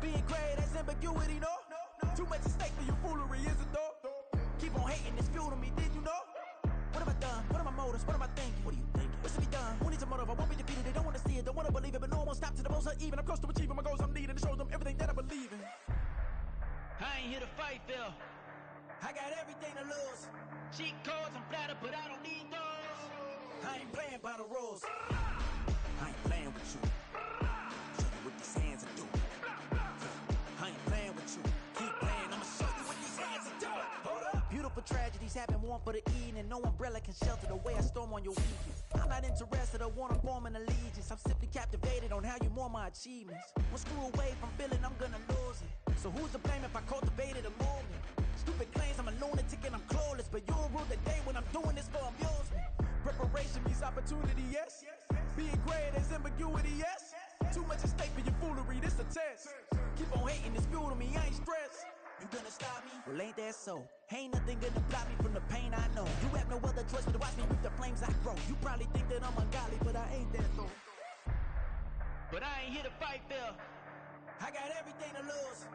Being great as ambiguity, no? Too much at stake for your foolery, is it though? Keep on hating, it's fuel to me, did you know? What have I done? What are my motives? What am I thinking? What are you thinking? What's to be done? Who needs a motive? I won't be defeated. They don't want to see it, don't want to believe it, but no one won't stop to the most even. I'm close to achieving my goals. I'm needing to show them everything that I believe in. I ain't here to fight, Phil. I got everything to lose. Cheat codes, I'm flattered, but I don't need those. I ain't playing by the rules. I ain't playing with you. Show you what these hands are doing. I ain't playing with you. Keep playing, I'ma show you what these hands are doing. Hold up. Beautiful tragedies happen, one for the evening. No umbrella can shelter the way I storm on your weekend. I'm not interested, I wanna form an allegiance. I'm simply captivated on how you mourn my achievements. One screw away from feeling I'm gonna lose it. So who's to blame if I cultivated a movement? Stupid claims I'm a lunatic and I'm clueless, but you'll rule the day when I'm doing this for amusement. Preparation means opportunity, yes. Being great as ambiguity, yes. Too much at stake for your foolery, this a test. Keep on hating, it's fuel to me, I ain't stressed. You gonna stop me? Well, ain't that so? Ain't nothing gonna block me from the pain I know. You have no other choice but to watch me reap the flames I grow. You probably think that I'm ungodly, but I ain't that though. But I ain't here to fight, Phil. I got everything to lose.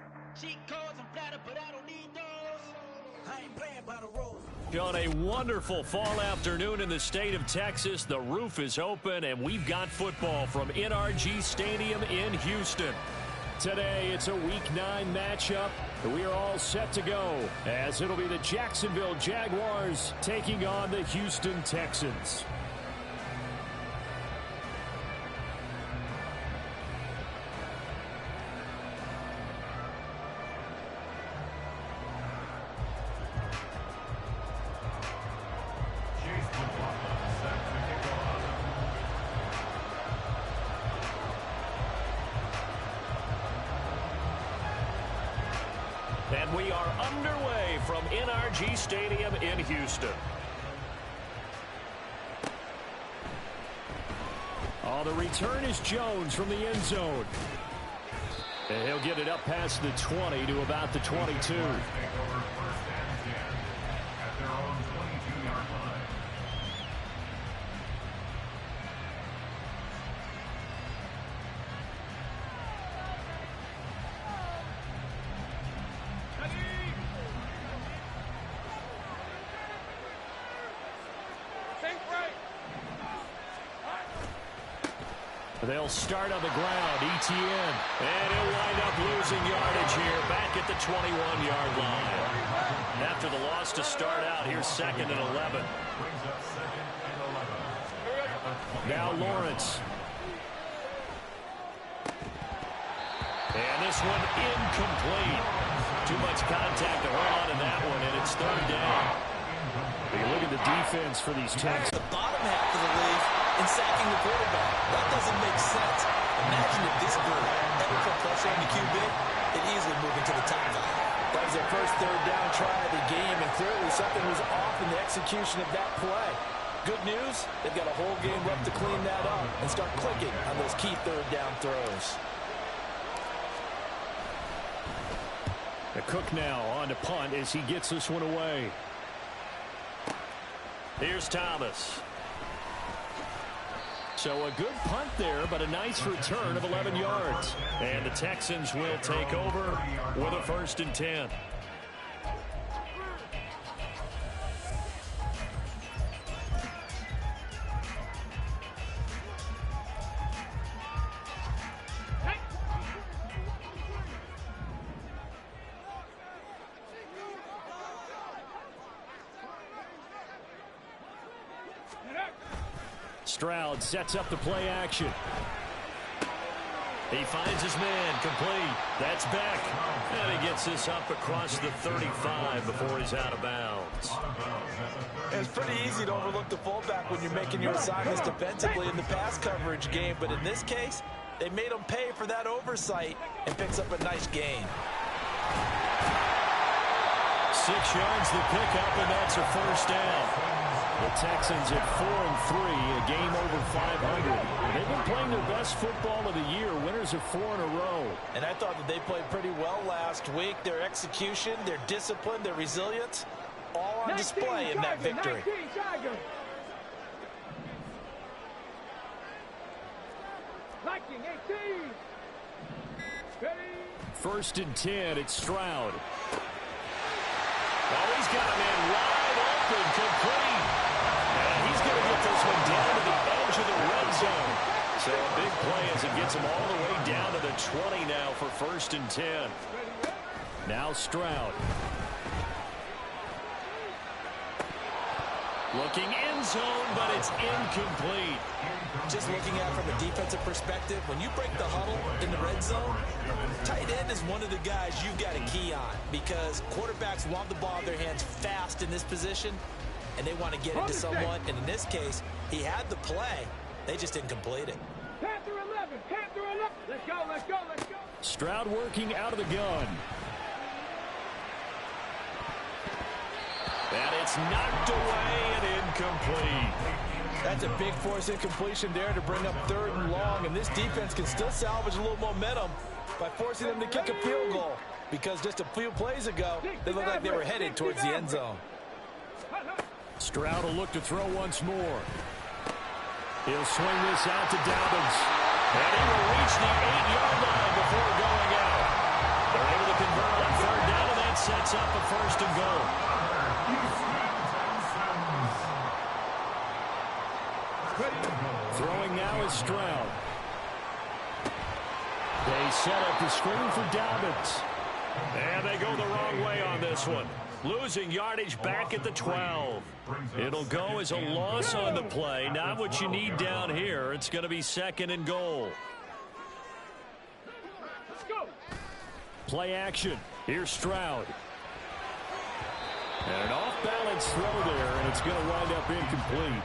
Cheat codes, I'm flattered, but I don't need those. I ain't playing by the rules. On a wonderful fall afternoon in the state of Texas, the roof is open, and we've got football from NRG Stadium in Houston. Today, it's a Week 9 matchup. We are all set to go, as it'll be the Jacksonville Jaguars taking on the Houston Texans. And we are underway from NRG Stadium in Houston. Oh, the return is Jones from the end zone. And he'll get it up past the 20 to about the 22. They'll start on the ground, ETN. And he'll wind up losing yardage here, back at the 21-yard line. After the loss to start out, here's 2nd and 11. Now Lawrence. And this one incomplete. Too much contact to hold on to that one, and it's 3rd down. You look at the defense for these Texans. The bottom half of the league in sacking the quarterback. That doesn't make sense. Imagine if this group ever put pressure on the QB, it easily move into the top 5. That was their first 3rd down try of the game, and clearly something was off in the execution of that play. Good news, they've got a whole game left to clean that up and start clicking on those key 3rd down throws. The Cook now on to punt as he gets this one away. Here's Thomas. So a good punt there, but a nice return of 11 yards. And the Texans will take over with a 1st and 10. Stroud sets up the play action. He finds his man, complete. That's Beck. And he gets this up across the 35 before he's out of bounds. It's pretty easy to overlook the fullback when you're making your assignments defensively in the pass coverage game, but in this case, they made him pay for that oversight and picks up a nice gain. 6 yards the pickup, and that's a 1st down. The Texans at 4-3, a game over 500. They've been playing their best football of the year, winners of 4 in a row. And I thought that they played pretty well last week. Their execution, their discipline, their resilience, all on display in that victory. 18. Ready. First and 10, it's Stroud. Oh, he's got a man wide open, complete. And he's going to get this one down to the edge of the red zone. So a big play as it gets him all the way down to the 20 now for first and 10. Now Stroud. Looking end zone, but it's incomplete. Just looking at it from a defensive perspective, when you break the huddle in the red zone, tight end is one of the guys you've got to key on because quarterbacks want the ball in their hands fast in this position, and they want to get it to someone. And in this case, he had the play. They just didn't complete it. Panther 11, Panther 11. Let's go, let's go, let's go. Stroud working out of the gun. And it's knocked away and incomplete. That's a big force incompletion there to bring up 3rd and long, and this defense can still salvage a little momentum by forcing them to kick a field goal because just a few plays ago, they looked like they were headed towards the end zone. Stroud will look to throw once more. He'll swing this out to Dobbins. And he will reach the 8-yard line before going out. They're able to convert on 3rd down, and that sets up a 1st and goal. Throwing now is Stroud. They set up the screen for Dobbins. And they go the wrong way on this one. Losing yardage back at the 12. It'll go as a loss on the play. Not what you need down here. It's going to be 2nd and goal. Play action. Here's Stroud. And an off-balance throw there, and it's going to wind up incomplete.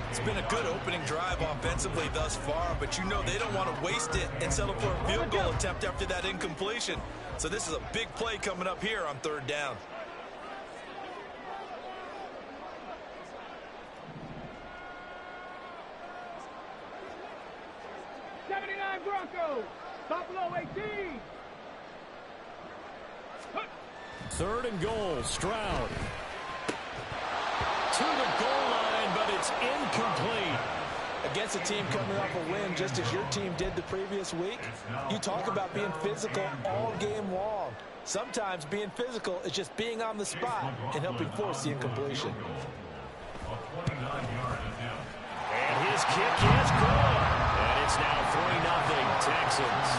It's been a good opening drive offensively thus far, but you know they don't want to waste it and settle for a field goal attempt after that incompletion. So this is a big play coming up here on 3rd down. Broncos, Buffalo 18. 3rd and goal, Stroud. To the goal line, but it's incomplete. Against a team coming off a win just as your team did the previous week, you talk about being physical all game long. Sometimes being physical is just being on the spot and helping force the incompletion. And his kick is good. And it's now 3-0 Texans.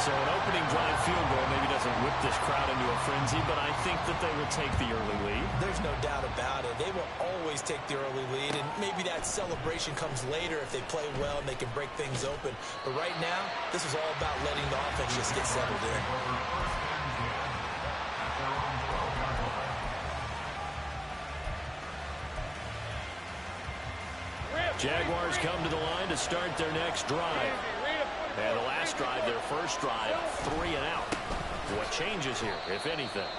So an opening drive field goal maybe doesn't whip this crowd into a frenzy, but I think that they will take the early lead. There's no doubt about it. They will always take the early lead, and maybe that celebration comes later if they play well and they can break things open. But right now, this is all about letting the offense just get settled in. Jaguars come to the line to start their next drive. And the last drive, their first drive, 3 and out. What changes here, if anything?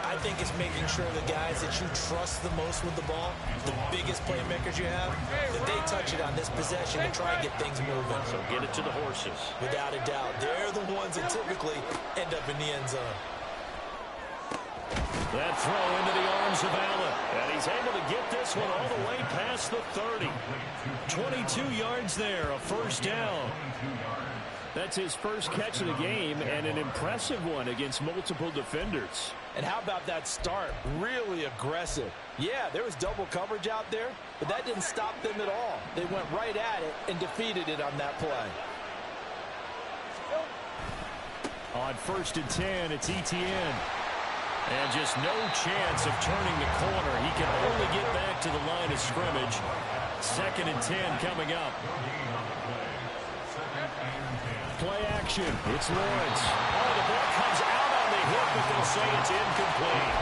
I think it's making sure the guys that you trust the most with the ball, the biggest playmakers you have, that they touch it on this possession and try and get things moving. So get it to the horses. Without a doubt. They're the ones that typically end up in the end zone. That throw into the arms of Allen. And he's able to get this one all the way past the 30. 22 yards there, a 1st down. That's his first catch of the game, and an impressive one against multiple defenders. And how about that start? Really aggressive. Yeah, there was double coverage out there, but that didn't stop them at all. They went right at it and defeated it on that play. On 1st and 10, it's Etienne. And just no chance of turning the corner. He can only get back to the line of scrimmage. 2nd and 10 coming up. Play action. It's Lawrence. Oh, the ball comes out on the hip, but they'll say it's incomplete.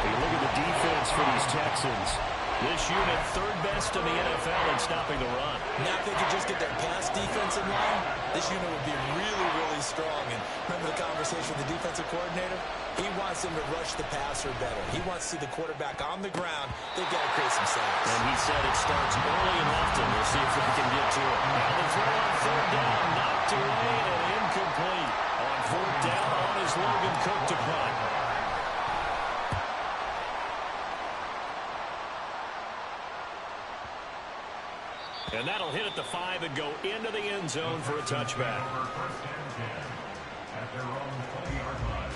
Hey, look at the defense for these Texans. This unit 3rd best in the NFL in stopping the run. Now if they could just get their pass defense in line, this unit would be really, really strong. And remember the conversation with the defensive coordinator? He wants them to rush the passer better. He wants to see the quarterback on the ground. They've got to create some sacks. And he said it starts early and often. We'll see if we can get to it. Now the throw on 3rd down, knocked away and incomplete. On 4th down, on is Logan Cook to punt. And that'll hit at the 5 and go into the end zone for a touchback. at their own 20-yard line.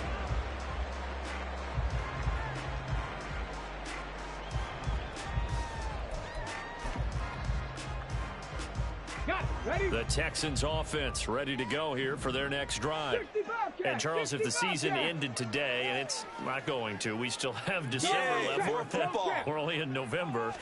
The Texans offense ready to go here for their next drive. And Charles, if the season ended today, and it's not going to, we still have December left. More football. We're only in November,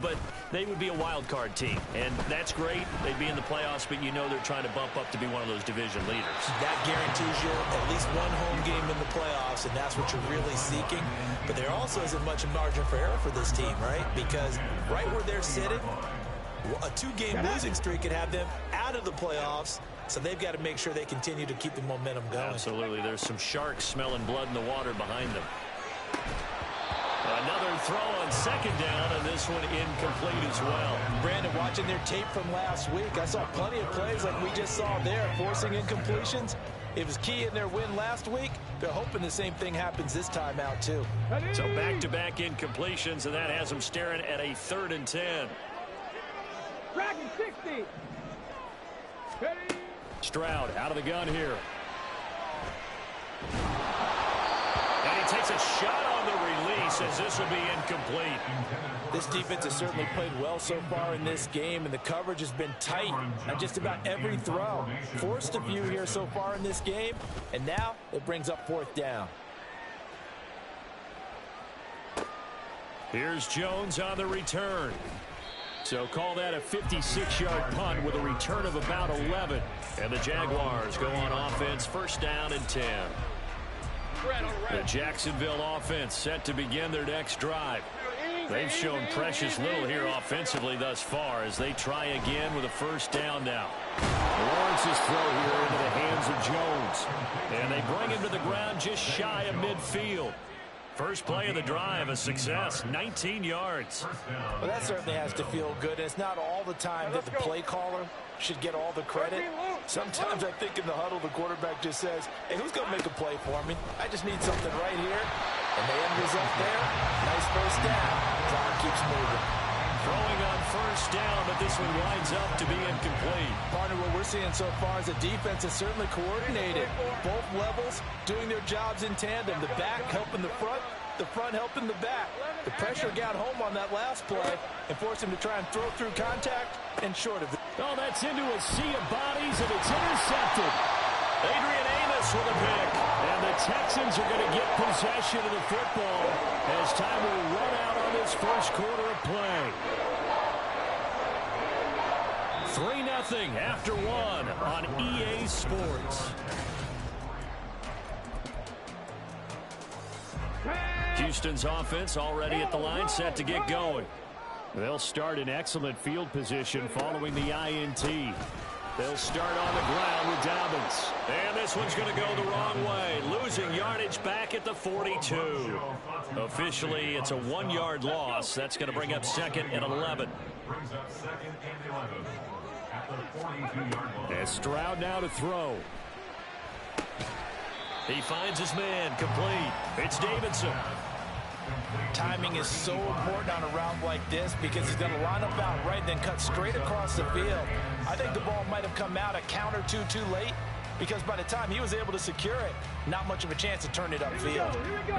but they would be a wild card team, and that's great. They'd be in the playoffs, but you know they're trying to bump up to be one of those division leaders. That guarantees you at least one home game in the playoffs, and that's what you're really seeking. But there also isn't much margin for error for this team, right? Because right where they're sitting, a two-game losing streak could have them out of the playoffs, so they've got to make sure they continue to keep the momentum going. Absolutely. There's some sharks smelling blood in the water behind them. Another throw on second down, and this one incomplete as well. Brandon, watching their tape from last week, I saw plenty of plays like we just saw there, forcing incompletions. It was key in their win last week. They're hoping the same thing happens this time out, too. So back-to-back incompletions, and that has them staring at a 3rd and 10. Dragon 60. Stroud out of the gun here. And he takes a shot on the release as this will be incomplete. This defense has certainly played well so far in this game, and the coverage has been tight on just about every throw. Forced a few here so far in this game, and now it brings up 4th down. Here's Jones on the return. So call that a 56-yard punt with a return of about 11. And the Jaguars go on offense, 1st down and 10. The Jacksonville offense set to begin their next drive. They've shown precious little here offensively thus far as they try again with a 1st down now. Lawrence's throw here into the hands of Jones. And they bring him to the ground just shy of midfield. First play of the drive, a success, 19 yards. Well, that certainly has to feel good. It's not all the time that the play caller should get all the credit. Sometimes I think in the huddle, the quarterback just says, hey, who's going to make a play for me? I just need something right here. And the end result there, nice 1st down. Clock keeps moving. Throwing on 1st down, but this one winds up to be incomplete. Partner, what we're seeing so far is the defense is certainly coordinated. Both levels doing their jobs in tandem. The back helping the front helping the back. The pressure got home on that last play and forced him to try and throw through contact and short of it. Oh, that's into a sea of bodies, and it's intercepted. Adrian Amos with a pick. And the Texans are going to get possession of the football as time will run out on this 1st quarter of play. 3-0 after 1 on EA Sports. Houston's offense already at the line, set to get going. They'll start in excellent field position following the INT. They'll start on the ground with Dobbins. And this one's going to go the wrong way. Losing yardage back at the 42. Officially, it's a 1-yard loss. That's going to bring up 2nd and 11. Brings up 2nd and 11 at the 42-yard line. And Stroud now to throw. He finds his man, complete. It's Davidson. Timing is so important on a route like this because he's going to line up out right, then cut straight across the field. I think the ball might have come out a count or two too late because by the time he was able to secure it, not much of a chance to turn it upfield.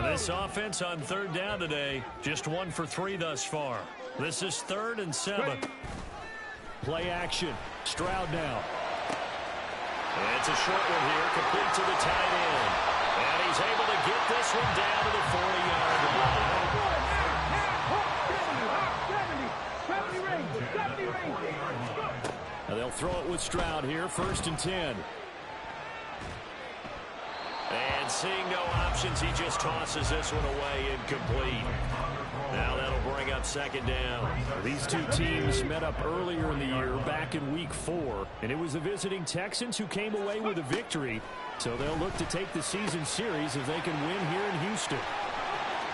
This offense on 3rd down today, just 1 for 3 thus far. This is 3rd and 7. Play action. Stroud now. And it's a short one here, complete to the tight end. And he's able to get this one down to the 40-yard line. 70 range. Now they'll throw it with Stroud here, 1st and 10. And seeing no options, he just tosses this one away, incomplete. Now that'll bring up 2nd down. These two teams met up earlier in the year, back in Week 4, and it was the visiting Texans who came away with a victory. So they'll look to take the season series if they can win here in Houston.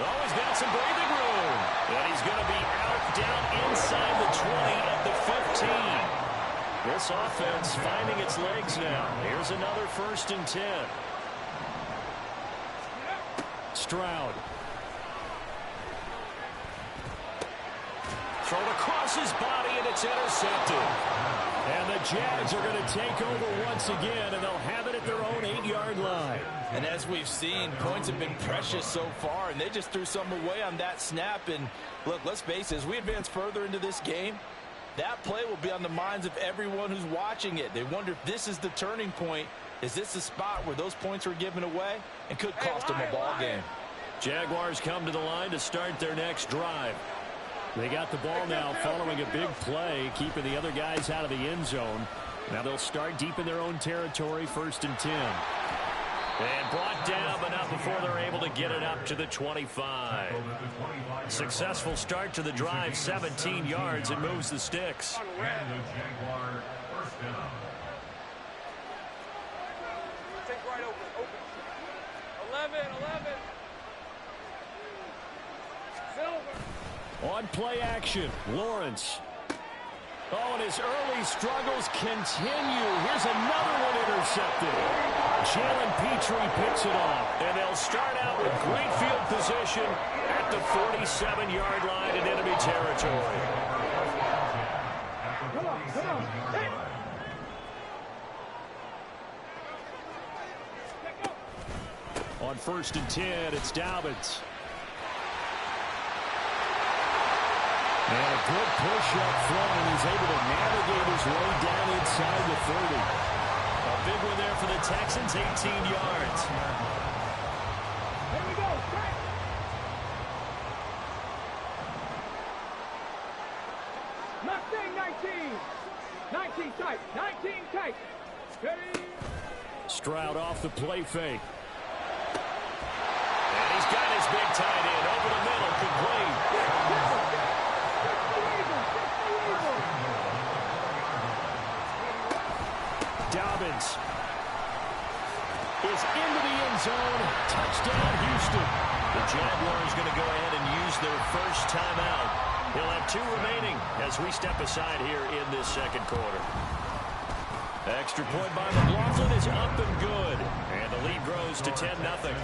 Oh, he's got some breathing room. And he's going to be out down inside the 20 at the 15. This offense finding its legs now. Here's another 1st and 10. Stroud. Thrown across his body, and it's intercepted. And the Jags are going to take over once again, and they'll have it at their own 8-yard line. And as we've seen, points have been precious so far, and they just threw something away on that snap. And look, let's face it, as we advance further into this game, that play will be on the minds of everyone who's watching it. They wonder if this is the turning point. Is this the spot where those points are given away and could cost them a ball game? Jaguars come to the line to start their next drive. They got the ball now following a big play, keeping the other guys out of the end zone. Now they'll start deep in their own territory, 1st and 10. And brought down, but not before they're able to get it up to the 25. Successful start to the drive, 17 yards, and moves the sticks. And the Jaguar first down. Take right open. 11. Silver. On play action, Lawrence. Oh, and his early struggles continue. Here's another one intercepted. Jalen Petrie picks it off. And they'll start out with great field position at the 47-yard line in enemy territory. Come on. Hey. On 1st and 10, it's Dobbins. And a good push up front, and he's able to navigate his way down inside the 30. A big one there for the Texans, 18 yards. Here we go. Mustang 19 tight. 19 tight. Ready. Stroud off the play fake. And he's got his big tight end over the middle, complete. Dobbins is into the end zone. Touchdown, Houston. The Jaguars going to go ahead and use their first timeout. He'll have 2 remaining as we step aside here in this second quarter. Extra point by McLaughlin is up and good. And the lead grows to 10-0.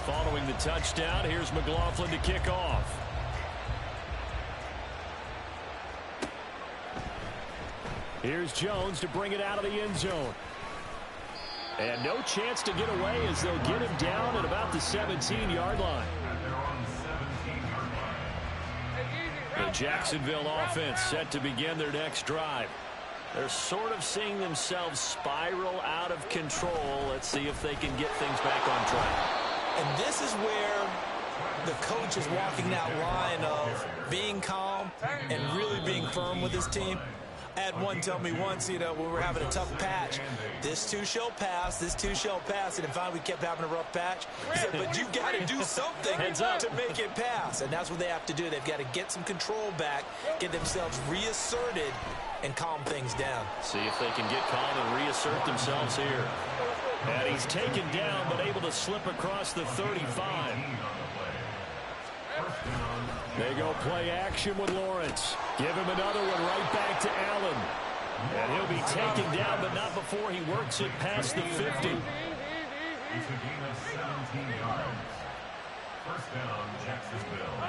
Following the touchdown, here's McLaughlin to kick off. Here's Jones to bring it out of the end zone. And no chance to get away as they'll get him down at about the 17-yard line. The Jacksonville offense set to begin their next drive. They're sort of seeing themselves spiral out of control. Let's see if they can get things back on track. And this is where the coach is walking that line of being calm and really being firm with his team. I had one tell me once, when we were having a tough patch, this too shall pass, and then finally we kept having a rough patch. He said, but you got to do something to make it pass, and that's what they have to do. They've got to get some control back, get themselves reasserted, and calm things down. See if they can get calm and reassert themselves here. And he's taken down, but able to slip across the 35. They go play action with Lawrence. Give him another one right back to Allen. And he'll be taken down, but not before he works it past the 50. It's a gain of 17 yards. First down, Jacksonville.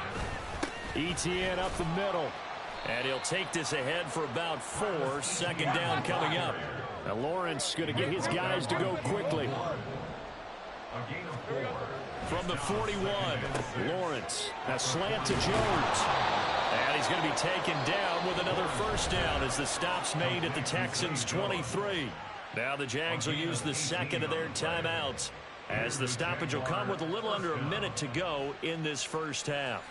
Etienne up the middle. And he'll take this ahead for about 4. 2nd down coming up. And Lawrence going to get his guys to go quickly. A gain of 4. From the 41, Lawrence. A slant to Jones. And he's going to be taken down with another first down as the stop's made at the Texans' 23. Now the Jags will use the second of their timeouts as the stoppage will come with a little under a minute to go in this first half.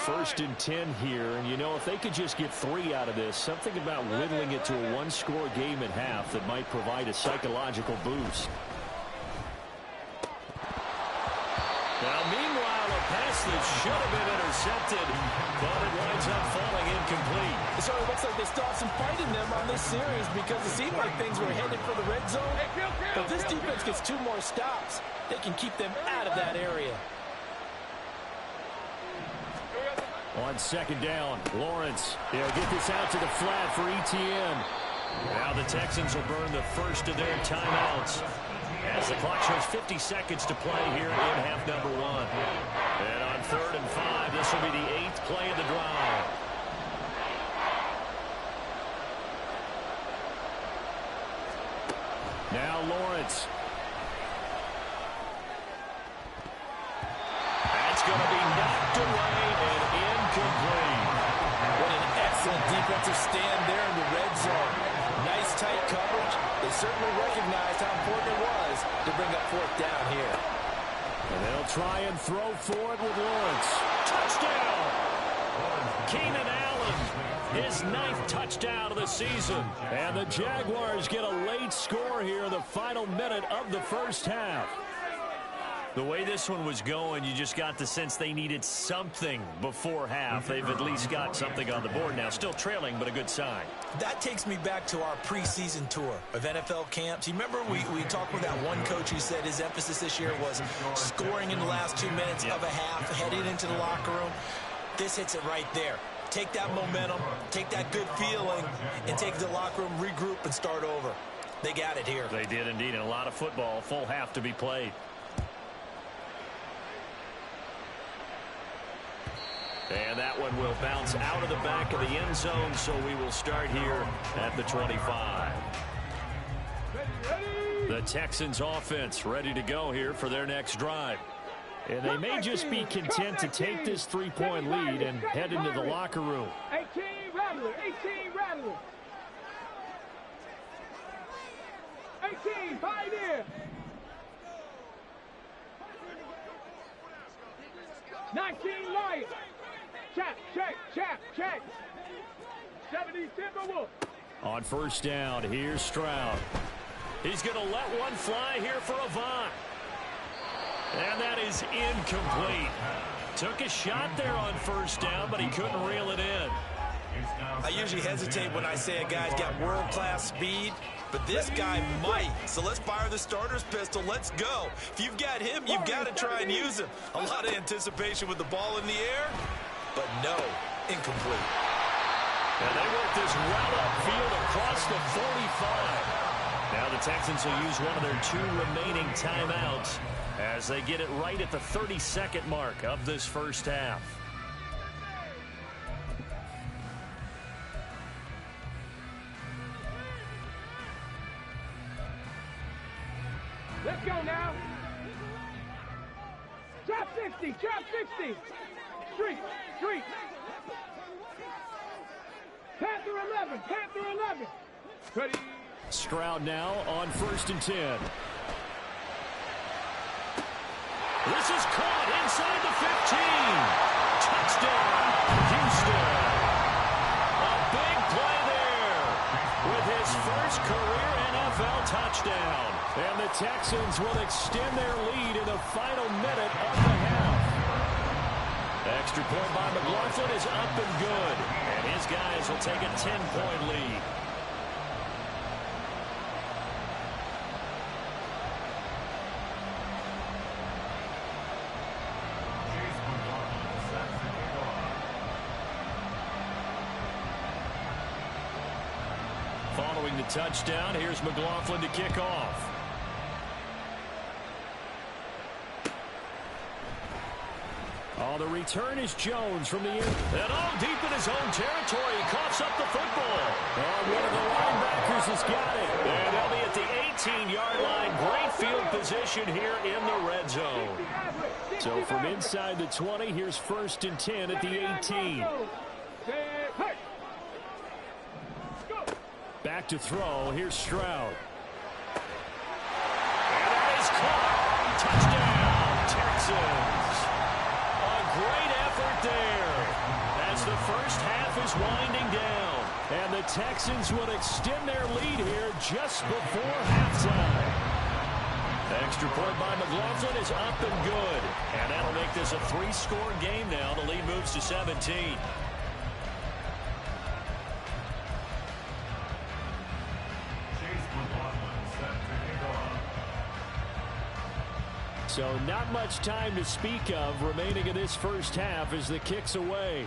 First and 10 here, and if they could just get 3 out of this, something about whittling it to a 1-score game at half that might provide a psychological boost. Now, meanwhile, a pass that should have been intercepted, but it winds up falling incomplete. So it looks like they still have some fight in them on this series because it seemed like things were headed for the red zone. But this defense gets 2 more stops. They can keep them out of that area. On 2nd down, Lawrence. He'll get this out to the flat for Etienne. Now the Texans will burn the first of their timeouts. As the clock shows 50 seconds to play here in half number 1. And on 3rd and 5, this will be the 8th play of the drive. Now Lawrence. That's going to be knocked away and incomplete. What an excellent defensive stand there in the red zone. Nice tight coverage. They certainly recognized how important it was to bring up 4th down here. And they'll try and throw for it with Lawrence. Touchdown! Keenan Allen, his 9th touchdown of the season. And the Jaguars get a late score here in the final minute of the first half. The way this one was going, you just got the sense they needed something before half. They've at least got something on the board now. Still trailing, but a good sign. That takes me back to our preseason tour of NFL camps. You remember we talked with that one coach who said his emphasis this year was scoring in the last 2 minutes of a half, heading into the locker room. This hits it right there. Take that momentum, take that good feeling, and take it to the locker room, regroup, and start over. They got it here. They did indeed, and a lot of football, full half to be played. And that one will bounce out of the back of the end zone, so we will start here at the 25. The Texans offense ready to go here for their next drive. And they may just be content to take this 3-point lead and head into the locker room. 18 rattler, 18 rattler. 18, pioneer. 19 lion. Check. 70 Timberwolf. On 1st down, here's Stroud. He's going to let one fly here for Avant. And that is incomplete. Took a shot there on 1st down, but he couldn't reel it in. I usually hesitate when I say a guy's got world-class speed, but this guy might. So let's fire the starter's pistol. Let's go. If you've got him, you've got to try and use him. A lot of anticipation with the ball in the air, but no, incomplete. And they work this well upfield across the 45. Now the Texans will use one of their 2 remaining timeouts as they get it right at the 32nd mark of this first half. Let's go now. Trap 60. Street. Panther 11. Ready. Stroud now on 1st and 10. This is caught inside the 15. Touchdown, Houston. A big play there with his first career NFL touchdown. And the Texans will extend their lead in the final minute of the half. Extra point by McLaughlin is up and good. And his guys will take a 10-point lead. Following the touchdown, here's McLaughlin to kick off. Oh, the return is Jones from the end. And all deep in his own territory. He coughs up the football. Oh, one of the linebackers has got it. And they'll be at the 18-yard line. Great field position here in the red zone. So from inside the 20, here's 1st and 10 at the 18. Back to throw. Here's Stroud. And that is caught. Touchdown, Texans. A great effort there as the first half is winding down. And the Texans will extend their lead here just before halftime. Extra point by McLaughlin is up and good. And that'll make this a 3-score game now. The lead moves to 17. So not much time to speak of remaining in this first half as the kick's away.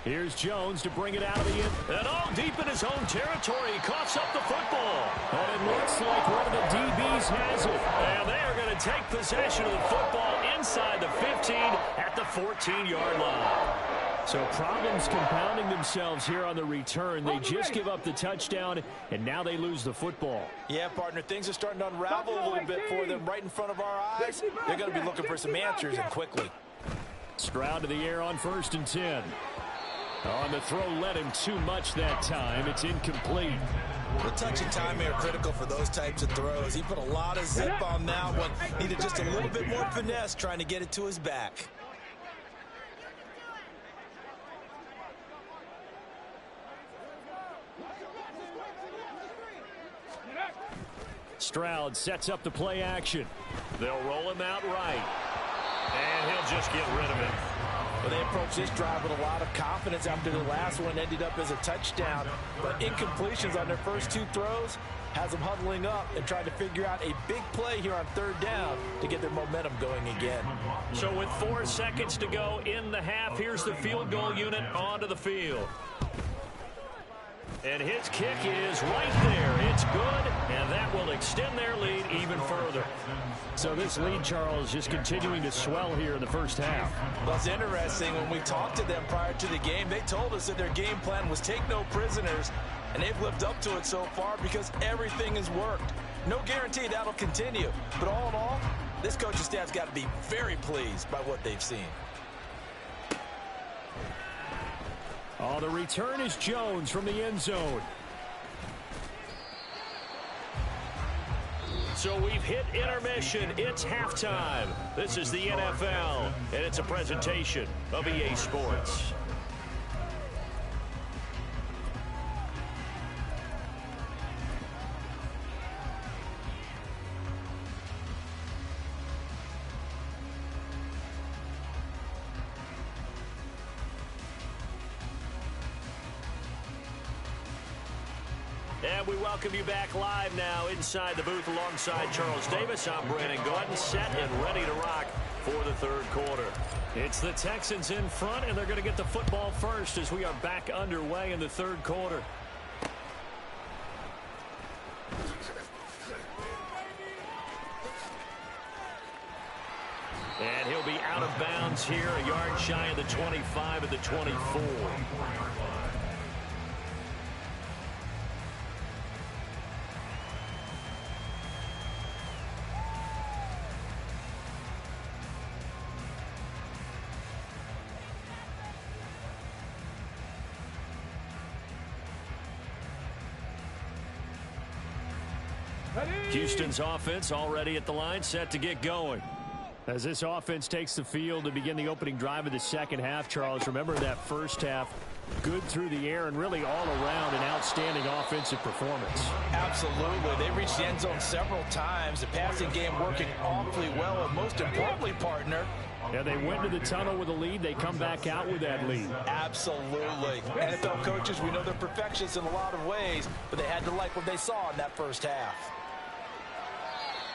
Here's Jones to bring it out of the end. And all deep in his own territory. He coughs up the football. And it looks like one of the DBs has it. And they are going to take possession of the football inside the 15 at the 14-yard line. So problems compounding themselves here on the return. They just give up the touchdown, and now they lose the football. Yeah, partner, things are starting to unravel a little bit for them right in front of our eyes. They're going to be looking for some answers, and quickly. Stroud to the air on 1st and 10. On the throw, led him too much that time. It's incomplete. The touch and time are critical for those types of throws. He put a lot of zip on that one. Needed just a little bit more finesse trying to get it to his back. Stroud sets up the play action. They'll roll him out right. And he'll just get rid of it. Well, they approached this drive with a lot of confidence after the last one ended up as a touchdown. But incompletions on their first 2 throws has them huddling up and trying to figure out a big play here on 3rd down to get their momentum going again. So with 4 seconds to go in the half, here's the field goal unit onto the field. And his kick is right there. It's good, and that will extend their lead even further. So this lead, Charles, just continuing to swell here in the first half. Well, it's interesting. When we talked to them prior to the game, they told us that their game plan was take no prisoners, and they've lived up to it so far because everything has worked. No guarantee that'll continue. But all in all, this coaching staff's got to be very pleased by what they've seen. Oh, the return is Jones from the end zone. So we've hit intermission. It's halftime. This is the NFL, and it's a presentation of EA Sports. And we welcome you back live now inside the booth alongside Charles Davis. I'm Brandon Gordon, set and ready to rock for the 3rd quarter. It's the Texans in front, and they're going to get the football first as we are back underway in the 3rd quarter. And he'll be out of bounds here, a yard shy of the 25 at the 24. Houston's offense already at the line, set to get going. As this offense takes the field to begin the opening drive of the second half, Charles, remember that first half, good through the air and really all around an outstanding offensive performance. Absolutely. They reached the end zone several times. The passing game working awfully well, and most importantly, partner, yeah, they went to the tunnel with a lead. They come back out with that lead. Absolutely. NFL coaches, we know they're perfectionists in a lot of ways, but they had to like what they saw in that first half.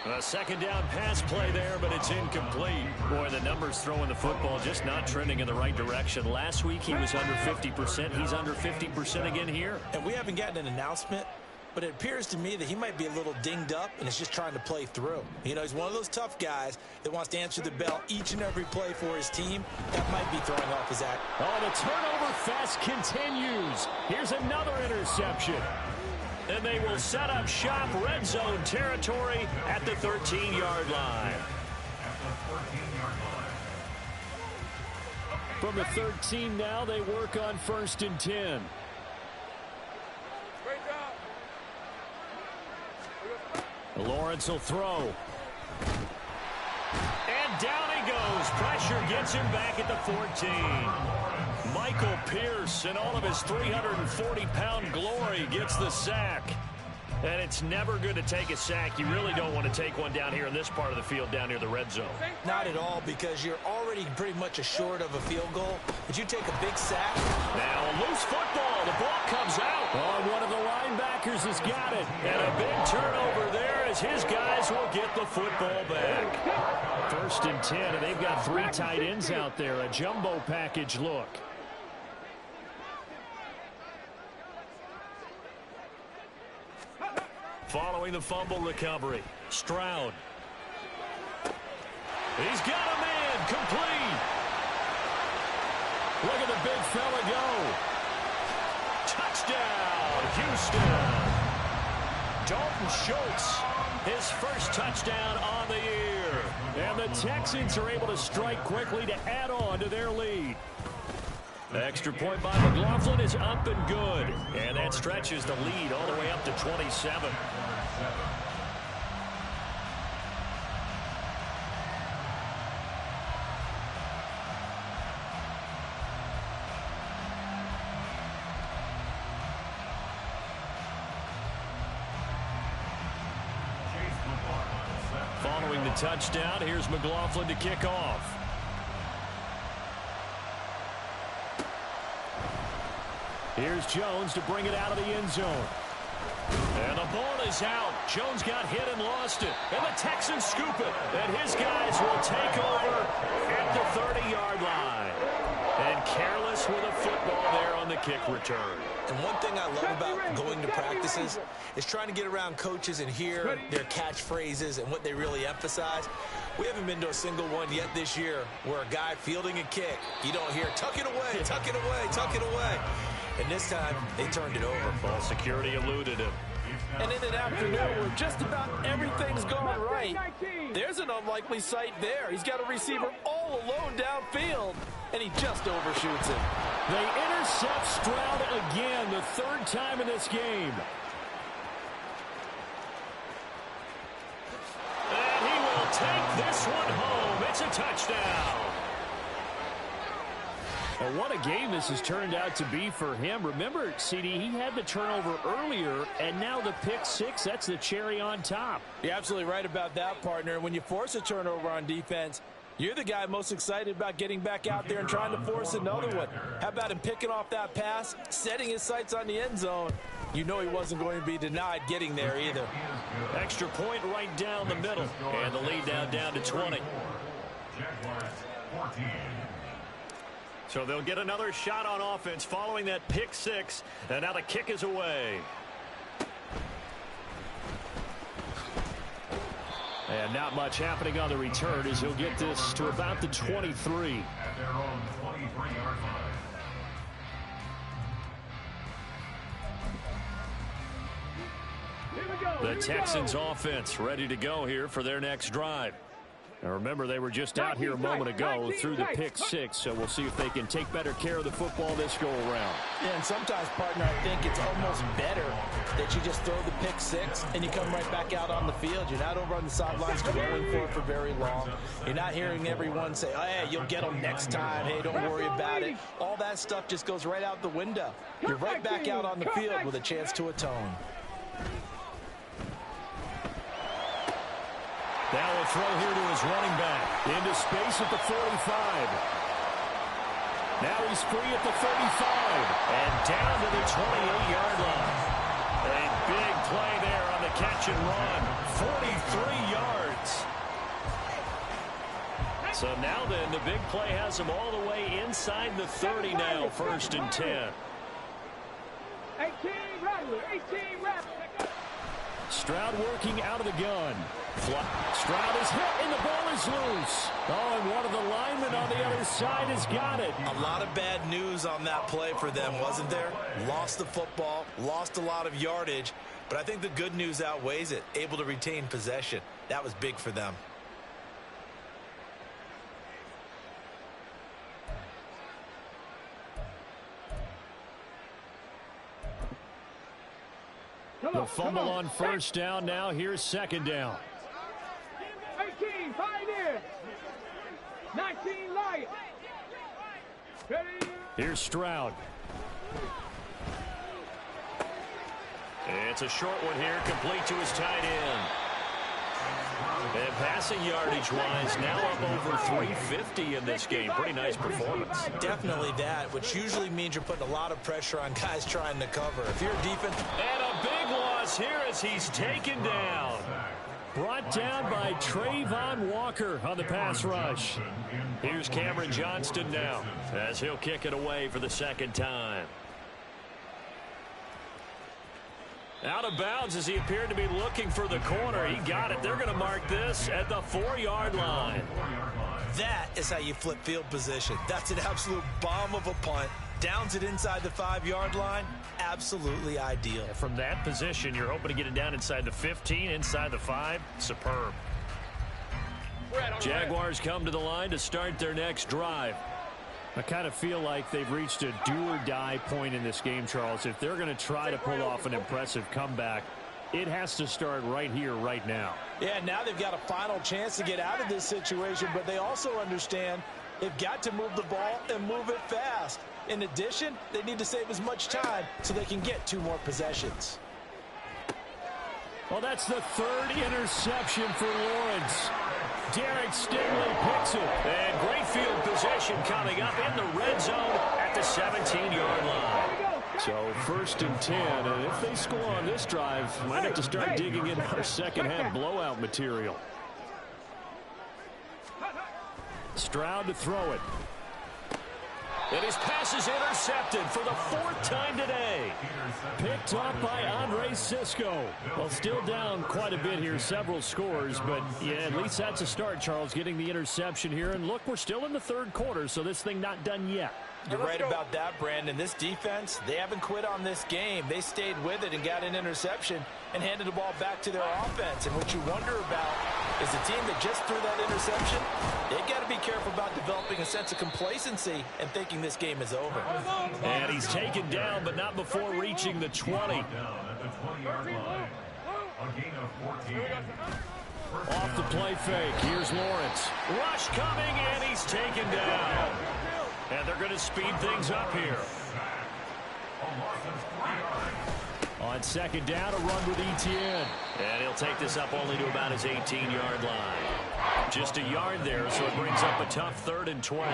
A second down pass play there, but it's incomplete. Boy, the numbers throwing the football just not trending in the right direction. Last week he was under 50%. He's under 50% again here. And we haven't gotten an announcement, but it appears to me that he might be a little dinged up and is just trying to play through. You know, he's one of those tough guys that wants to answer the bell each and every play for his team. That might be throwing off his act. Oh, the turnover fest continues. Here's another interception. And they will set up shop, red zone territory at the 13-yard line. From the 13 now, they work on 1st and 10. Lawrence will throw. And down he goes. Pressure gets him back at the 14. Michael Pierce, in all of his 340-pound glory, gets the sack. And it's never good to take a sack. You really don't want to take one down here in this part of the field, down near the red zone. Not at all, because you're already pretty much assured of a field goal. But you take a big sack. Now a loose football. The ball comes out. Oh, one of the linebackers has got it. And a big turnover there as his guys will get the football back. 1st and 10, and they've got 3 tight ends out there. A jumbo package look. following the fumble recovery. Stroud. He's got a man complete. Look at the big fella go. Touchdown, Houston. Dalton Schultz, his first touchdown on the year. And the Texans are able to strike quickly to add on to their lead. Extra point by McLaughlin is up and good. And that stretches the lead all the way up to 27. Following the touchdown, here's McLaughlin to kick off. Here's Jones to bring it out of the end zone. And the ball is out. Jones got hit and lost it. And the Texans scoop it. And his guys will take over at the 30-yard line. And careless with a football there on the kick return. And one thing I love about going to practices is trying to get around coaches and hear their catchphrases and what they really emphasize. We haven't been to a single one yet this year where a guy fielding a kick, you don't hear, tuck it away, tuck it away, tuck it away. And this time, they turned it over. Ball security eluded him. And in an afternoon where just about everything's going right, there's an unlikely sight there. He's got a receiver all alone downfield, and he just overshoots him. They intercept Stroud again, the third time in this game. And he will take this one home. It's a touchdown. Well, what a game this has turned out to be for him. Remember, CD, he had the turnover earlier, and now the pick six, that's the cherry on top. You're absolutely right about that, partner. When you force a turnover on defense, you're the guy most excited about getting back out there and trying to force another one. How about him picking off that pass, setting his sights on the end zone? You know he wasn't going to be denied getting there either. Extra point right down the middle, and the lead now down to 20. So they'll get another shot on offense following that pick six, and now the kick is away. And not much happening on the return as he'll get this to about the 23. At their own 23-yard line. The Texans offense ready to go here for their next drive. Now remember, they were just out here a moment ago through the pick six, so we'll see if they can take better care of the football this go around. Yeah, and sometimes, partner, I think it's almost better that you just throw the pick six and you come right back out on the field. You're not over on the sidelines dwelling for it for very long. You're not hearing everyone say, oh, hey, you'll get them next time. Hey, don't worry about it. All that stuff just goes right out the window. You're right back out on the field with a chance to atone. Now a throw here to his running back. Into space at the 45. Now he's free at the 35. And down to the 28-yard line. A big play there on the catch and run. 43 yards. So now then, the big play has him all the way inside the 30 now. 1st and 10. 18 Rattler. Stroud working out of the gun. Stroud is hit and the ball is loose. Oh, and one of the linemen on the other side has got it. A lot of bad news on that play for them, wasn't there? Lost the football, lost a lot of yardage, but I think the good news outweighs it. Able to retain possession. That was big for them. The fumble on first down now. Here's second down. 18 Pioneer. 19 Lion. Here's Stroud. It's a short one here, complete to his tight end. And passing yardage-wise, now up over 350 in this game. Pretty nice performance. Definitely that, which usually means you're putting a lot of pressure on guys trying to cover. If you're a defense... And a big loss here as he's taken down. Brought down by Trayvon Walker on the pass rush. Here's Cameron Johnston now as he'll kick it away for the second time. Out of bounds as he appeared to be looking for the corner. He got it. They're going to mark this at the 4-yard line. That is how you flip field position. That's an absolute bomb of a punt. Downs it inside the 5-yard line. Absolutely ideal. From that position, you're hoping to get it down inside the 15, inside the 5. Superb. Jaguars come to the line to start their next drive. I kind of feel like they've reached a do-or-die point in this game, Charles. If they're going to try to pull off an impressive comeback, it has to start right here, right now. Yeah, now they've got a final chance to get out of this situation, but they also understand they've got to move the ball and move it fast. In addition, they need to save as much time so they can get 2 more possessions. Well, that's the 3rd interception for Lawrence. Derek Stingley picks it. And great field possession coming up in the red zone at the 17-yard line. So 1st and 10, and if they score on this drive, might have to start digging into our second-half blowout material. Stroud to throw it. And his pass is intercepted for the 4th time today. Picked off by Andre Cisco. Well, still down quite a bit here, several scores, but yeah, at least that's a start, Charles, getting the interception here. And look, we're still in the 3rd quarter, so this thing not done yet. You're right about that, Brandon. This defense, they haven't quit on this game. They stayed with it and got an interception and handed the ball back to their offense. And what you wonder about is the team that just threw that interception, they've got to be careful about developing a sense of complacency and thinking this game is over. And he's taken down, but not before reaching the 20. Down at the 20-yard line. A gain of 14. Off the play fake, here's Lawrence. Rush coming, and he's taken down. And they're going to speed things up here. On 2nd down, a run with Etienne. And he'll take this up only to about his 18-yard line. Just a yard there, so it brings up a tough 3rd and 12.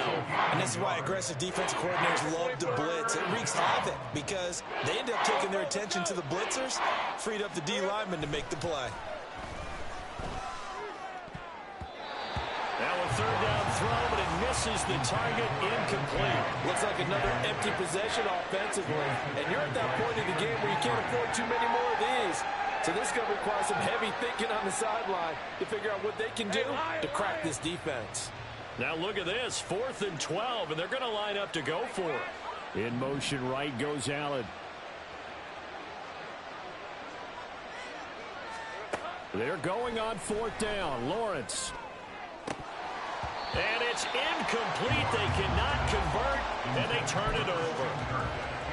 And this is why aggressive defensive coordinators love to blitz. It wreaks havoc because they end up taking their attention to the blitzers, freed up the D lineman to make the play. Now a 3rd down throw, but it misses the target, incomplete. Looks like another empty possession offensively. And you're at that point in the game where you can't afford too many more of these. So this is going to require some heavy thinking on the sideline to figure out what they can do to crack this defense. Now look at this, 4th and 12, and they're going to line up to go for it. In motion right goes Allen. They're going on 4th down. Lawrence. And it's incomplete. They cannot convert, and they turn it over.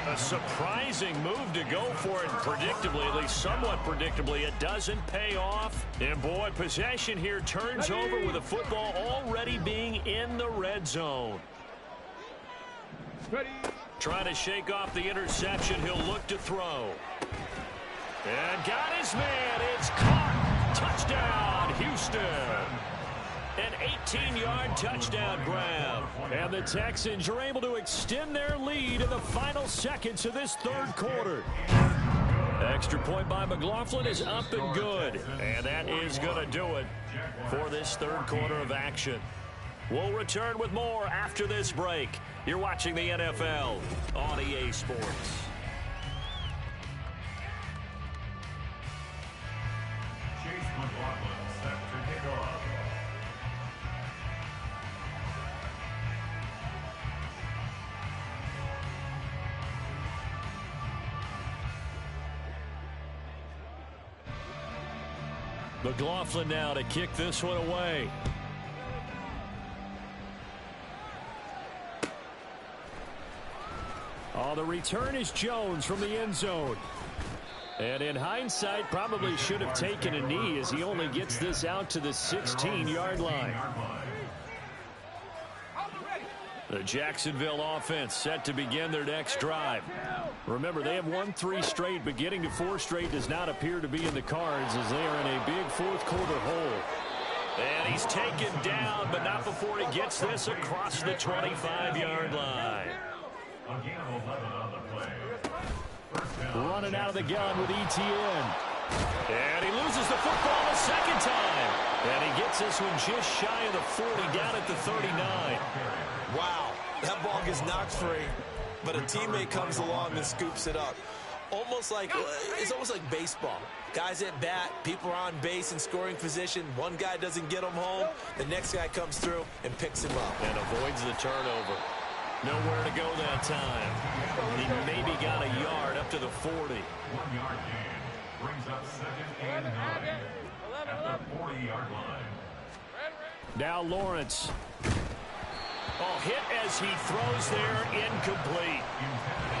A surprising move to go for it predictably, at least somewhat predictably. It doesn't pay off. And, boy, possession here turns over with the football already being in the red zone. Trying to shake off the interception. He'll look to throw. And got his man. It's caught. Touchdown, Houston. An 18-yard touchdown grab. And the Texans are able to extend their lead in the final seconds of this 3rd quarter. Extra point by McLaughlin is up and good. And that is going to do it for this 3rd quarter of action. We'll return with more after this break. You're watching the NFL on EA Sports. Chase McLaughlin set to kick off. McLaughlin now to kick this one away. Oh, the return is Jones from the end zone. And in hindsight, probably should have taken a knee as he only gets this out to the 16-yard line. The Jacksonville offense set to begin their next drive. Remember, they have won 3 straight, but getting to 4 straight does not appear to be in the cards as they are in a big 4th quarter hole. And he's taken down, but not before he gets this across the 25-yard line. Running out of the gun with Etienne. And he loses the football a 2nd time. And he gets this one just shy of the 40, down at the 39. Wow, that ball gets knocked free, but a teammate comes along and scoops it up. Almost like it's almost like baseball. Guys at bat, people are on base in scoring position. One guy doesn't get them home. The next guy comes through and picks him up. And avoids the turnover. Nowhere to go that time. He maybe got a yard up to the 40. 1 yard gain brings up 2nd and 9 at the 40-yard line. Now Lawrence. Oh, hit as he throws there, incomplete.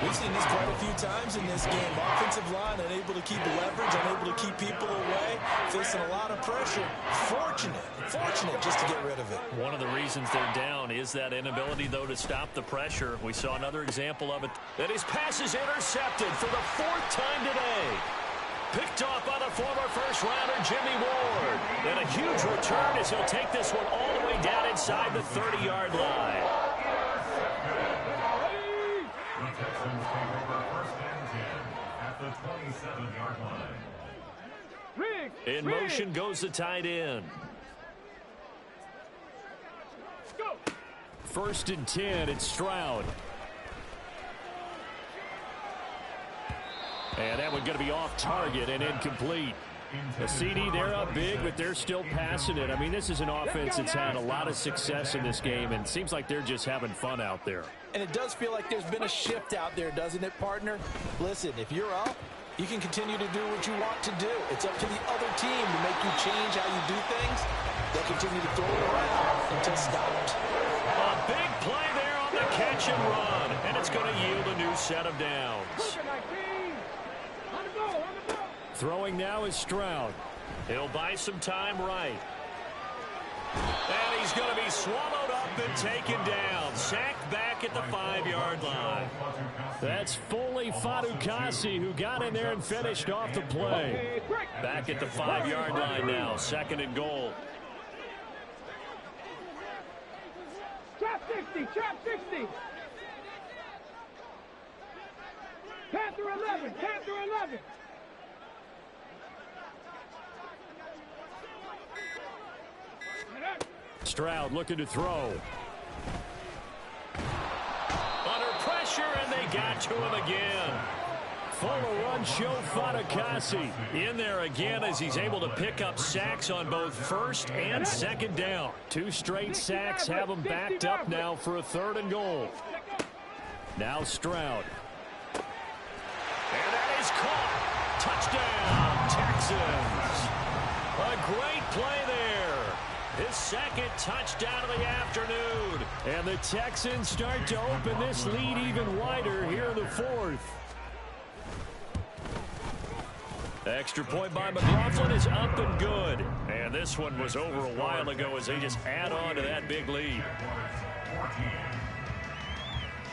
We've seen this quite a few times in this game. Offensive line unable to keep leverage, unable to keep people away, facing a lot of pressure. Fortunate just to get rid of it. One of the reasons they're down is that inability, though, to stop the pressure. We saw another example of it. And his pass is intercepted for the 4th time today. Picked off by the former first-rounder Jimmy Ward. And a huge return as he'll take this one all the way down inside the 30-yard line. The Texans take over 1st and 10 at the 27-yard line. In motion goes the tight end. 1st and 10, it's Stroud. And that one going to be off target and incomplete. The CD, they're up big, but they're still passing it. I mean, this is an offense that's had a lot of success in this game, and it seems like they're just having fun out there. And it does feel like there's been a shift out there, doesn't it, partner? Listen, if you're up, you can continue to do what you want to do. It's up to the other team to make you change how you do things. They'll continue to throw it around until stopped. A big play there on the catch and run, and it's going to yield a new set of downs. Throwing now is Stroud. He'll buy some time right. And he's going to be swallowed up and taken down. Sacked back at the 5-yard line. That's Foley Fadukasi who got in there and finished off the play. Back at the 5-yard line now. 2nd and goal. Trap 60, trap 60. Panther 11, Panther 11. Stroud looking to throw. Under pressure, and they got to him again. Full run show Fadukasi in there again as he's able to pick up sacks on both 1st and 2nd down. 2 straight sacks have him backed up now for a 3rd and goal. Now Stroud. And that is caught. Touchdown, Texans. A great play there. His 2nd touchdown of the afternoon. And the Texans start to open this lead even wider here in the 4th. Extra point by McLaughlin is up and good. And this one was over a while ago as they just add on to that big lead. 14.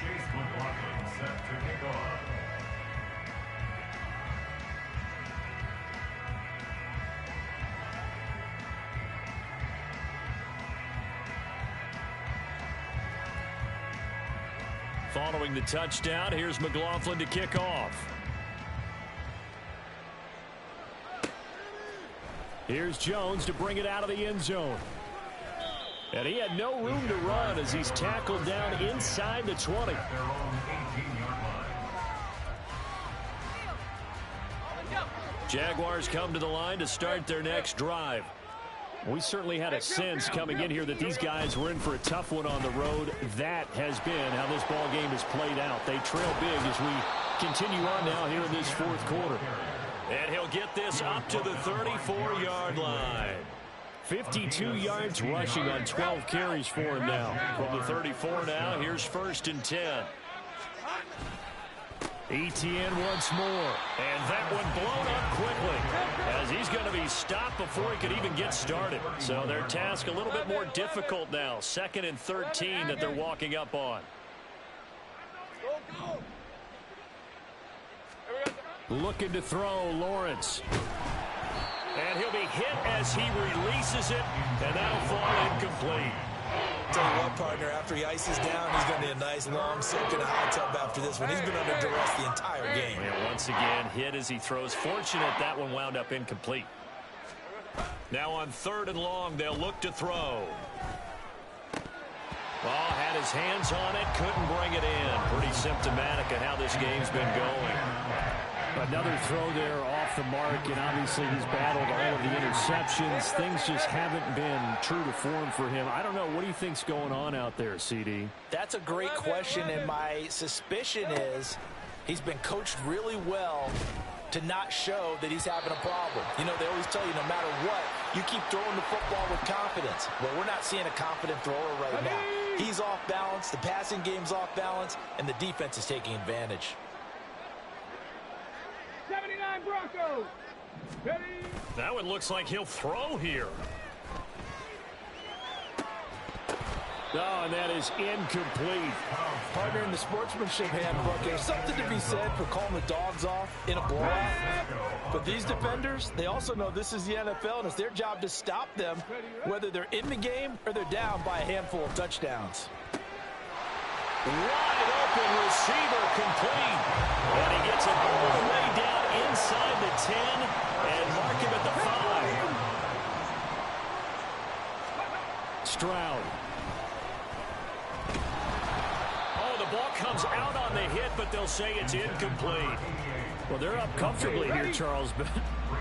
Chase McLaughlin set to kick off. Following the touchdown, here's McLaughlin to kick off. Here's Jones to bring it out of the end zone. And he had no room to run as he's tackled down inside the 20. At their own 18-yard line. Jaguars come to the line to start their next drive. We certainly had a sense coming in here that these guys were in for a tough one on the road. That has been how this ball game has played out. They trail big as we continue on now here in this 4th quarter. And he'll get this up to the 34-yard line. 52 yards rushing on 12 carries for him now. From the 34 now, here's 1st and 10. ETN once more, and that one blown up quickly as he's going to be stopped before he could even get started. So their task a little bit more difficult now. 2nd and 13 that they're walking up on. Looking to throw, Lawrence. And he'll be hit as he releases it, and that'll fall incomplete. Tell you what, partner, after he ices down, he's going to need a nice long soak in a hot tub after this one. He's been under duress the entire game. And once again, hit as he throws. Fortunate that one wound up incomplete. Now on 3rd and long, they'll look to throw. Ball had his hands on it, couldn't bring it in. Pretty symptomatic of how this game's been going. Another throw there off the mark, and obviously he's battled all of the interceptions. Things just haven't been true to form for him. I don't know. What do you think's going on out there, CD? That's a great question, and my suspicion is he's been coached really well to not show that he's having a problem. You know, they always tell you no matter what, you keep throwing the football with confidence. Well, we're not seeing a confident thrower right now. He's off balance, the passing game's off balance, and the defense is taking advantage. 79 Broncos. Ready? That one looks like he'll throw here. Oh, and that is incomplete. Partner, in the sportsmanship handbook, there's something to be said for calling the dogs off in a blowout. But these defenders, they also know this is the NFL, and it's their job to stop them, whether they're in the game or they're down by a handful of touchdowns. Wide open receiver complete. And he gets it all the way down inside the 10 and mark him at the 5. Stroud. Oh, the ball comes out on the hit, but they'll say it's incomplete. Well, they're up comfortably here, Charles, but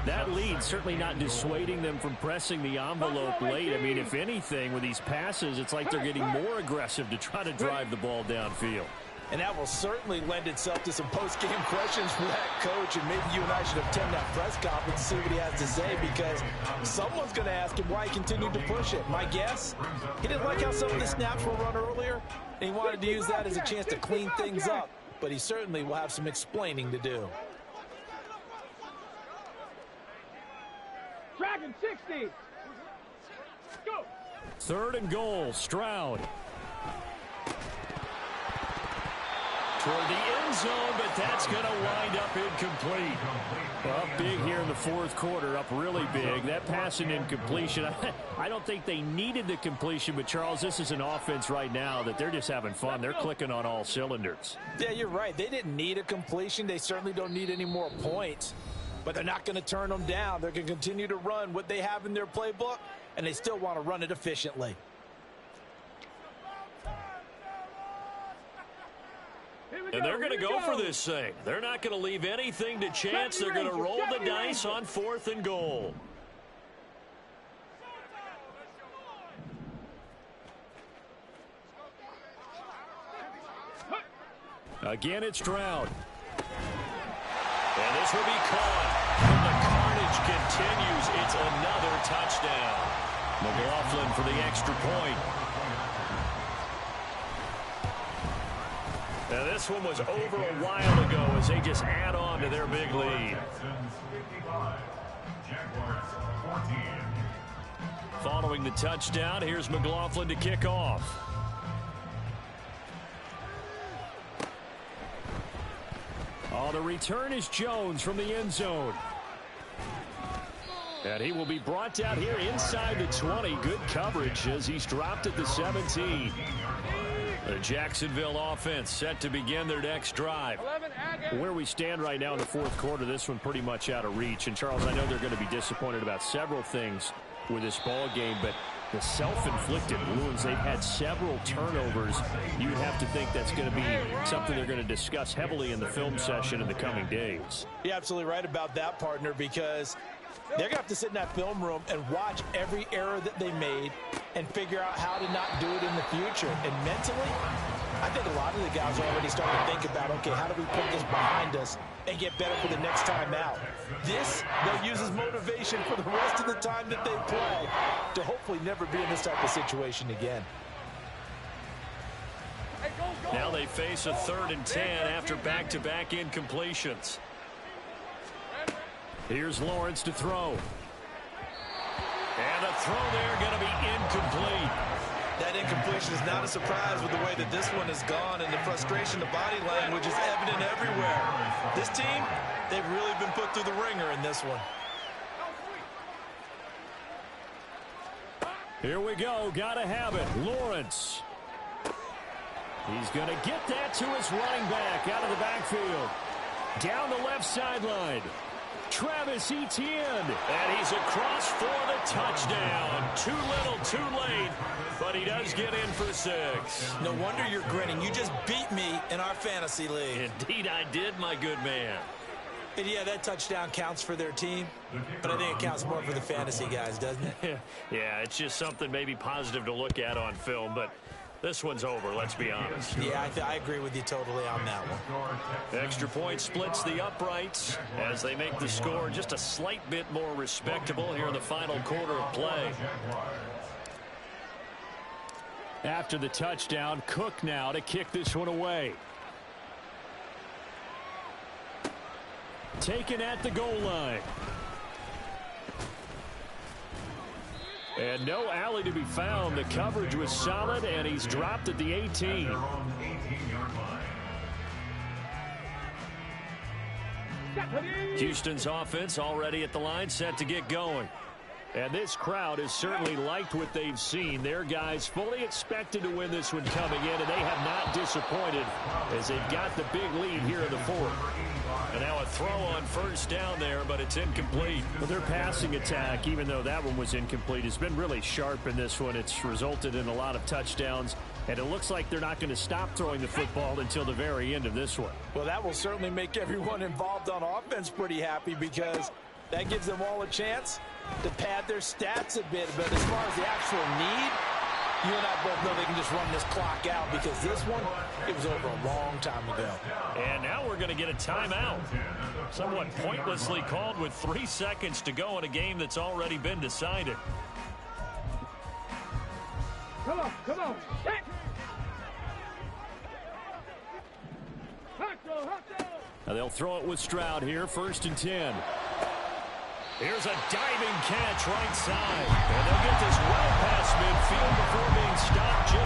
that lead certainly not dissuading them from pressing the envelope late. I mean, if anything, with these passes, it's like they're getting more aggressive to try to drive the ball downfield. And that will certainly lend itself to some post-game questions from that coach, and maybe you and I should attend that press conference to see what he has to say, because someone's going to ask him why he continued to push it. My guess, he didn't like how some of the snaps were run earlier, and he wanted to use that as a chance to clean things up, but he certainly will have some explaining to do. Dragon 60. Go. 3rd and goal, Stroud. Toward the end zone, but that's going to wind up incomplete. Up big here in the 4th quarter, up really big. That pass and incompletion, I don't think they needed the completion, but Charles, this is an offense right now that they're just having fun. They're clicking on all cylinders. Yeah, you're right. They didn't need a completion. They certainly don't need any more points, but they're not going to turn them down. They're going to continue to run what they have in their playbook, and they still want to run it efficiently. And they're going to go for this thing. They're not going to leave anything to chance. They're going to roll the dice on 4th and goal. Again, it's Stroud. And this will be caught. And the carnage continues. It's another touchdown. McLaughlin for the extra point. Now, this one was over a while ago as they just add on to their big lead. Following the touchdown, here's McLaughlin to kick off. Oh, the return is Jones from the end zone. And he will be brought down here inside the 20. Good coverage as he's dropped at the 17. The Jacksonville offense set to begin their next drive. Where we stand right now in the 4th quarter, this one pretty much out of reach. And, Charles, I know they're going to be disappointed about several things with this ball game, but the self-inflicted wounds, they've had several turnovers. You would have to think that's going to be something they're going to discuss heavily in the film session in the coming days. You're absolutely right about that, partner, because they're going to have to sit in that film room and watch every error that they made and figure out how to not do it in the future. And mentally, I think a lot of the guys are already starting to think about, okay, how do we put this behind us and get better for the next time out? This, they'll use as motivation for the rest of the time that they play to hopefully never be in this type of situation again. Now they face a 3rd and 10 after back-to-back incompletions. Here's Lawrence to throw. And the throw there going to be incomplete. That incompletion is not a surprise with the way that this one has gone, and the frustration, the body language is evident everywhere. This team, they've really been put through the ringer in this one. Here we go. Got to have it. Lawrence. He's going to get that to his running back out of the backfield. Down the left sideline. Travis Etienne. And he's across for the touchdown. Too little, too late. But he does get in for 6. No wonder you're grinning. You just beat me in our fantasy league. Indeed I did, my good man. And yeah, that touchdown counts for their team, but I think it counts more for the fantasy guys, doesn't it? Yeah, it's just something maybe positive to look at on film, but this one's over, let's be honest. Yeah, I agree with you totally on that one. Extra point splits the uprights as they make the score just a slight bit more respectable here in the final quarter of play. After the touchdown, Cook now to kick this one away. Taken at the goal line. And no alley to be found. The coverage was solid, and he's dropped at the 18. Houston's offense already at the line, set to get going. And this crowd has certainly liked what they've seen. Their guys fully expected to win this one coming in, and they have not disappointed as they've got the big lead here in the fourth. And now a throw on first down there, but it's incomplete. Well, their passing attack, even though that one was incomplete, has been really sharp in this one. It's resulted in a lot of touchdowns, and it looks like they're not going to stop throwing the football until the very end of this one. Well, that will certainly make everyone involved on offense pretty happy because that gives them all a chance to pad their stats a bit. But as far as the actual need, you and I both know they can just run this clock out because this one, it was over a long time ago. And now we're going to get a timeout. Somewhat pointlessly called with 3 seconds to go in a game that's already been decided. Come on, come on. Hit. Now they'll throw it with Stroud here, 1st and 10. Here's a diving catch right side. And they'll get this well past midfield before being stopped just